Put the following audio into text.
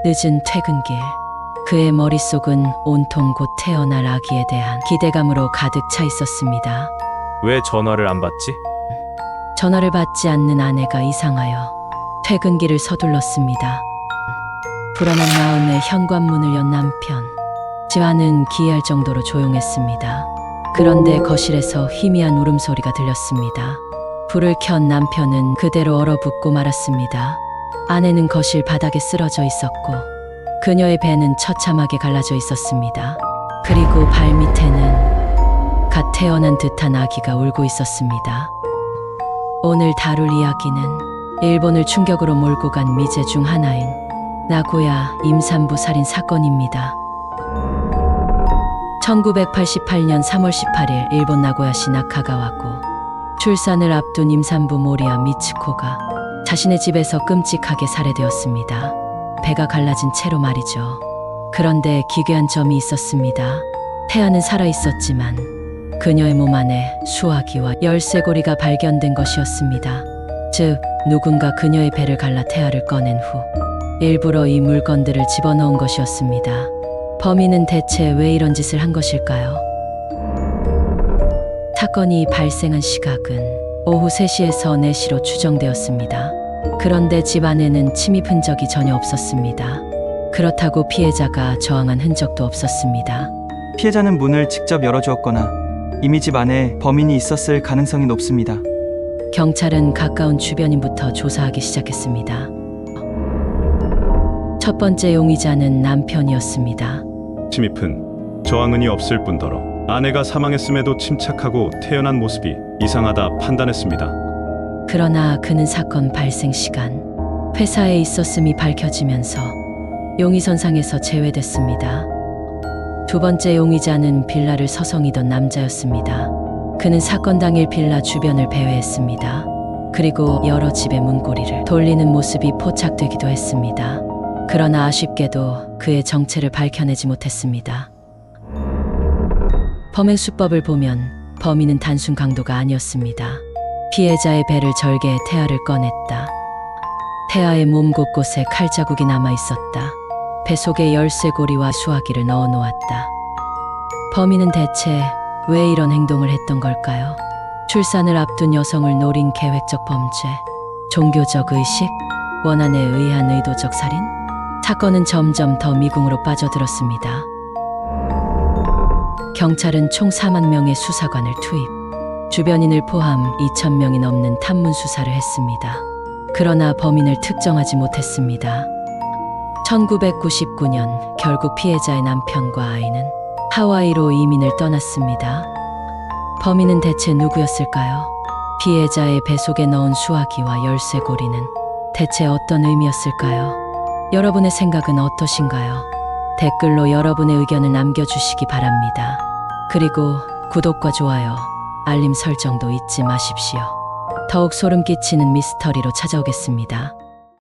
늦은 퇴근길. 그의 머릿속은 온통 곧 태어날 아기에 대한 기대감으로 가득 차 있었습니다. 왜 전화를 안 받지? 전화를 받지 않는 아내가 이상하여 퇴근길을 서둘렀습니다. 불안한 마음에 현관문을 연 남편. 집 안은 기이할 정도로 조용했습니다. 그런데 거실에서 희미한 울음소리가 들렸습니다. 불을 켠 남편은 그대로 얼어붙고 말았습니다. 아내는 거실 바닥에 쓰러져 있었고 그녀의 배는 처참하게 갈라져 있었습니다. 그리고 발밑에는 갓 태어난 듯한 아기가 울고 있었습니다. 오늘 다룰 이야기는 일본을 충격으로 몰고 간 미제 중 하나인 나고야 임산부 살인 사건입니다. 1988년 3월 18일 일본 나고야시 나카가와구. 출산을 앞둔 임산부 모리야 미츠코가 자신의 집에서 끔찍하게 살해되었습니다. 배가 갈라진 채로 말이죠. 그런데 기괴한 점이 있었습니다. 태아는 살아있었지만 그녀의 몸 안에 수화기와 열쇠고리가 발견된 것이었습니다. 즉, 누군가 그녀의 배를 갈라 태아를 꺼낸 후 일부러 이 물건들을 집어넣은 것이었습니다. 범인은 대체 왜 이런 짓을 한 것일까요? 사건이 발생한 시각은 오후 3시에서 4시로 추정되었습니다. 그런데 집 안에는 침입 흔적이 전혀 없었습니다. 그렇다고 피해자가 저항한 흔적도 없었습니다. 피해자는 문을 직접 열어주었거나 이미 집 안에 범인이 있었을 가능성이 높습니다. 경찰은 가까운 주변인부터 조사하기 시작했습니다. 첫 번째 용의자는 남편이었습니다. 침입은 저항은이 없을 뿐더러 아내가 사망했음에도 침착하고 태어난 모습이 이상하다 판단했습니다. 그러나 그는 사건 발생 시간 회사에 있었음이 밝혀지면서 용의선상에서 제외됐습니다. 두 번째 용의자는 빌라를 서성이던 남자였습니다. 그는 사건 당일 빌라 주변을 배회했습니다. 그리고 여러 집의 문고리를 돌리는 모습이 포착되기도 했습니다. 그러나 아쉽게도 그의 정체를 밝혀내지 못했습니다. 범행 수법을 보면 범인은 단순 강도가 아니었습니다. 피해자의 배를 절개해 태아를 꺼냈다. 태아의 몸 곳곳에 칼자국이 남아 있었다. 배 속에 열쇠고리와 수화기를 넣어 놓았다. 범인은 대체 왜 이런 행동을 했던 걸까요? 출산을 앞둔 여성을 노린 계획적 범죄, 종교적 의식, 원한에 의한 의도적 살인? 사건은 점점 더 미궁으로 빠져들었습니다. 경찰은 총 4만 명의 수사관을 투입, 주변인을 포함 2,000명이 넘는 탐문 수사를 했습니다. 그러나 범인을 특정하지 못했습니다. 1999년 결국 피해자의 남편과 아이는 하와이로 이민을 떠났습니다. 범인은 대체 누구였을까요? 피해자의 배 속에 넣은 수화기와 열쇠고리는 대체 어떤 의미였을까요? 여러분의 생각은 어떠신가요? 댓글로 여러분의 의견을 남겨주시기 바랍니다. 그리고 구독과 좋아요, 알림 설정도 잊지 마십시오. 더욱 소름 끼치는 미스터리로 찾아오겠습니다.